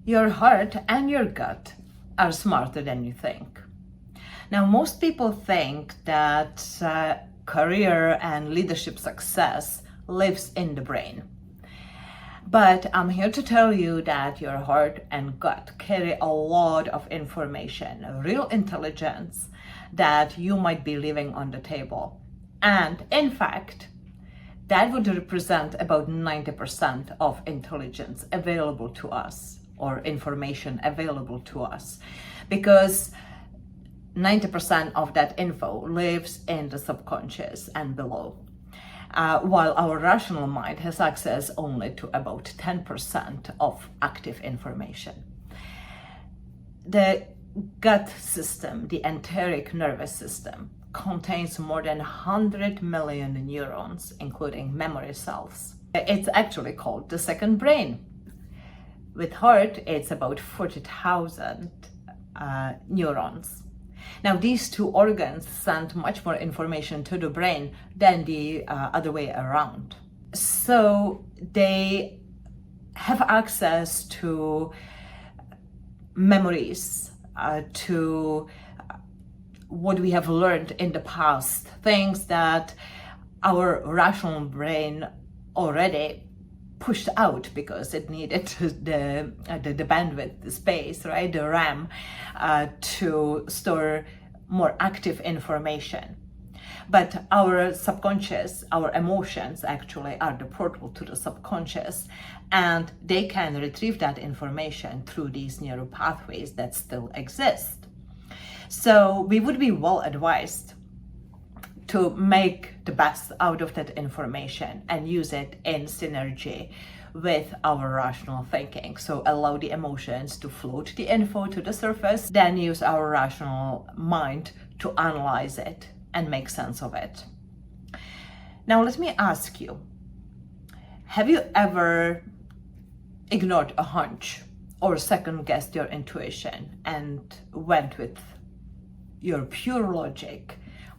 Your heart and your gut are smarter than you think. Now, most people think that career and leadership success lives in the brain. But I'm here to tell you that your heart and gut carry a lot of information, real intelligence that you might be leaving on the table. And in fact, that would represent about 90% of intelligence available to us, or information available to us, because 90% of that info lives in the subconscious and below, while our rational mind has access only to about 10% of active information. The gut system, the enteric nervous system, contains more than 100 million neurons, including memory cells. It's actually called the second brain. With heart, it's about 40,000 neurons. Now, these two organs send much more information to the brain than the other way around. So they have access to memories, to what we have learned in the past, things that our rational brain already pushed out because it needed the bandwidth, the space, right, the RAM, to store more active information. But our subconscious, our emotions actually are the portal to the subconscious, and they can retrieve that information through these neural pathways that still exist. So we would be well advised to make the best out of that information and use it in synergy with our rational thinking. So allow the emotions to float the info to the surface, then use our rational mind to analyze it and make sense of it. Now, let me ask you, have you ever ignored a hunch or second-guessed your intuition and went with your pure logic,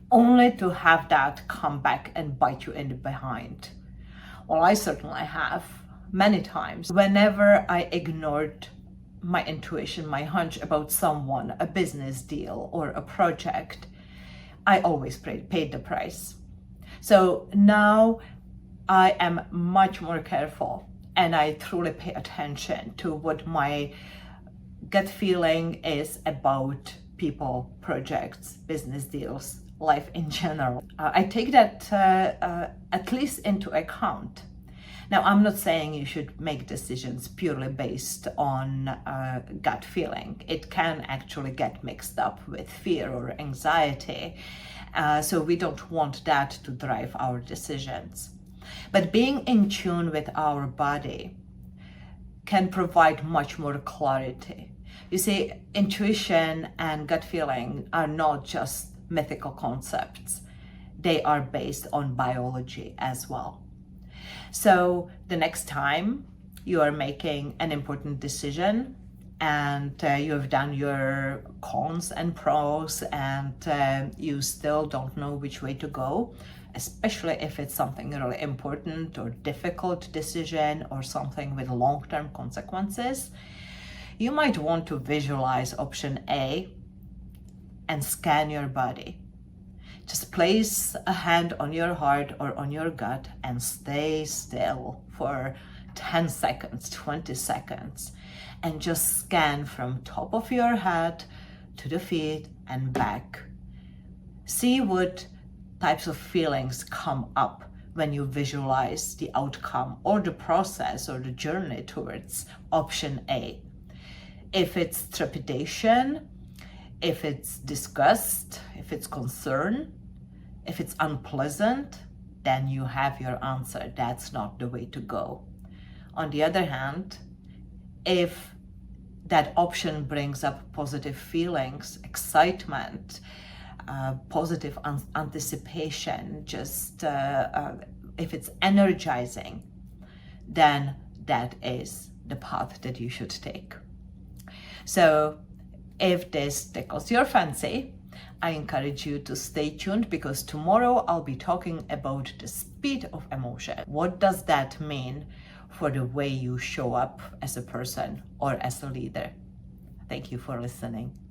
only to have that come back and bite you in the behind? Well, I certainly have, many times. Whenever I ignored my intuition, my hunch about someone, a business deal, or a project, I always paid the price. So now I am much more careful, and I truly pay attention to what my gut feeling is about people, projects, business deals, life in general. I take that at least into account. Now, I'm not saying you should make decisions purely based on gut feeling. It can actually get mixed up with fear or anxiety. So we don't want that to drive our decisions. But being in tune with our body can provide much more clarity. You see, intuition and gut feeling are not just mythical concepts. They are based on biology as well. So the next time you are making an important decision and you have done your cons and pros and you still don't know which way to go, especially if it's something really important or difficult decision or something with long-term consequences, you might want to visualize option A and scan your body. Just place a hand on your heart or on your gut and stay still for 10 seconds, 20 seconds, and just scan from top of your head to the feet and back. See what types of feelings come up when you visualize the outcome or the process or the journey towards option A. If it's trepidation, if it's disgust, if it's concern, if it's unpleasant, then you have your answer. That's not the way to go. On the other hand, if that option brings up positive feelings, excitement, positive anticipation, just if it's energizing, then that is the path that you should take. So if this tickles your fancy, I encourage you to stay tuned, because tomorrow I'll be talking about the speed of emotion. What does that mean for the way you show up as a person or as a leader. Thank you for listening.